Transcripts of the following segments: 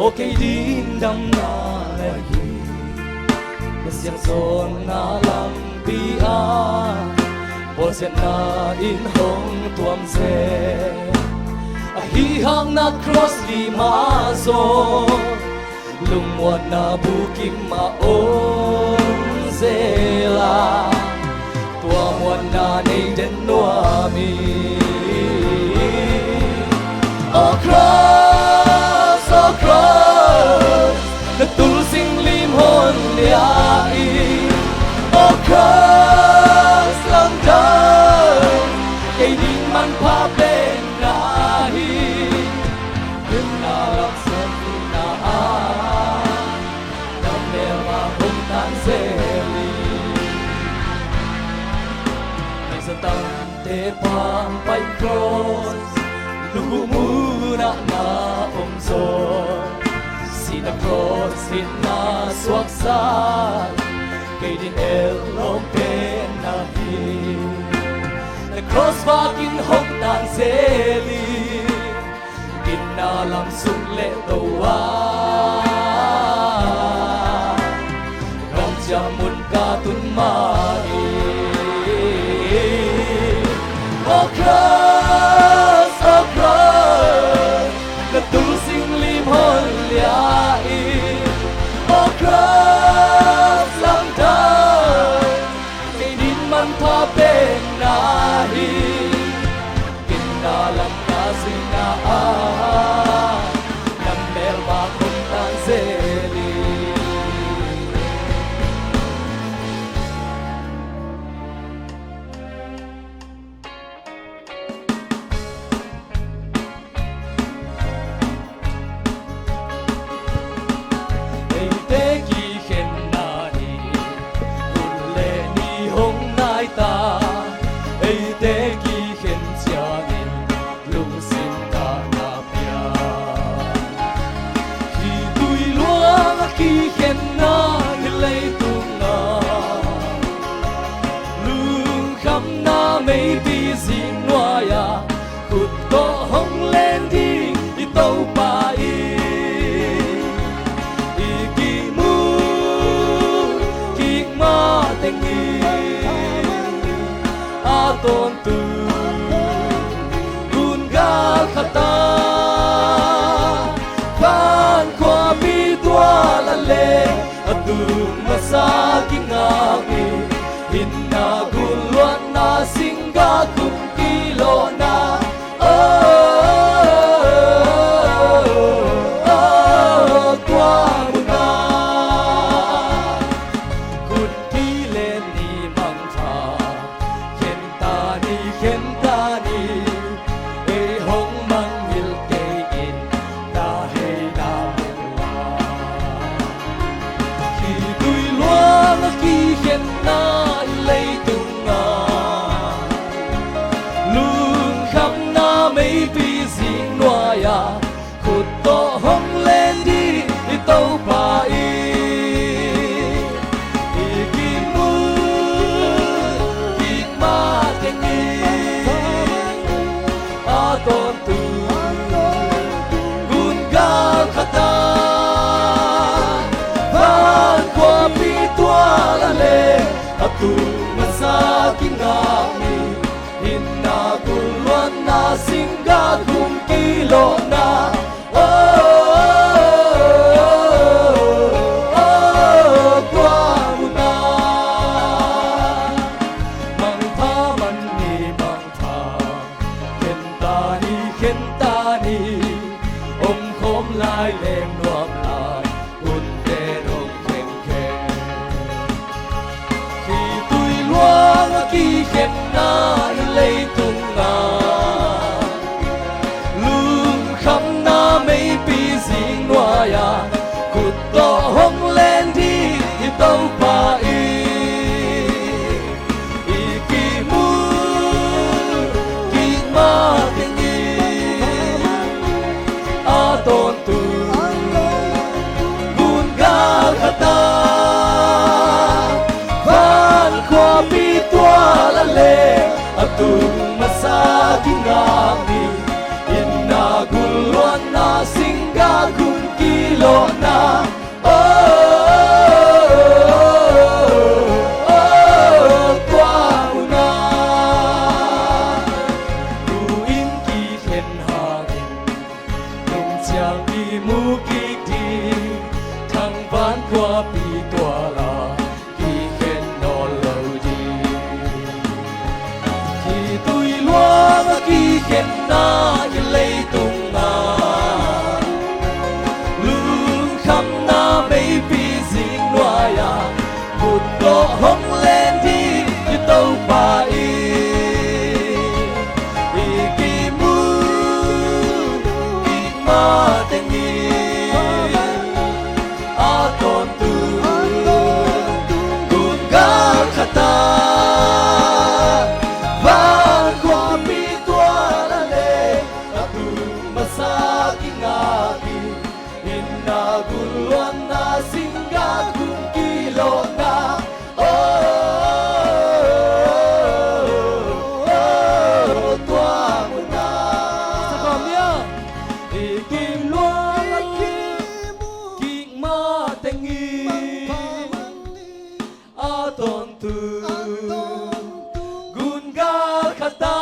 okay din dam na lahi kasyang son na lampia Poset na in hong tuam se Ahihang na cross limaso Lungwat na bukim maong zela Tuamwat na naiden nuami Oh cross Natulsing limhon liai Oh cross lang daw Kay di man papen nahi Pinalak sa pinaan Namewa kong tanseli May sa tante pang pay cross Lumuna na umsor Sina cross hinaswaksan Kay din elong penahin Na cross bakin hong tanseli Ginalang sungle tawa Kong jamun katunmai Oh cross Natulsing limhon liai Oh cross lang daw Kay din man papen nahi Kinalang kasinaan Ng merwa kong tanseli Khi khen na lấy tung na lương khăm na mấy tí xin noa ya cụt to hong lên đi tàu pa kỳ mu kỳ ma tình a tôn từ gun ga khata Atu masaking aki Hinaguluan na singga kung kilo na Kwa mo na Kun kilen ni mangta Kentani hong manggil kayin Dahil na Khi khen na lấy tung na lương khắp na mấy vì riêng noa ya khut to hong lên đi tàu pa kỳ mu kỳ ma tình a tôn tu gun ga khata Atu masaking ngami Hinaguluan na singga kung kilo na Kwa mo na Mangpa man ni mangpa Kentani khom lai leng nuam lai Un terong Khi khen na lấy tung na lương khắp na mấy bí riêng noa ya cụt to hong lên đi tàu pa kỳ mu kỳ ma tình a tôn tu gun ga khata Atu masaking ngami Inaguluan na singga kung kilo kiến na như lấy tung na luôn khăm na mấy vì gì loài à một độ hông lên đi như tàu bà kỳ mu kỳ ma tên nghi a tôn tu gun ga khata và qua mi tua la le tu masa kingabi inna gulwan na singa kun kilo na tua muna sa kom nia kim luang ki ma tengi a ton tu gun ga khata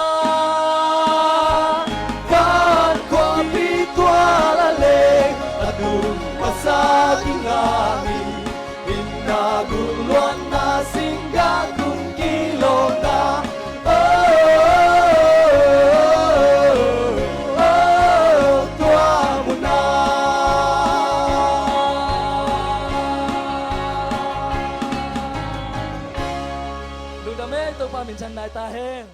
kan kwa pi tua la le adum masa kingami inna gulwan na singa kung kilo na tua muna Đừng đam mê tôi qua miền chân đại ta hen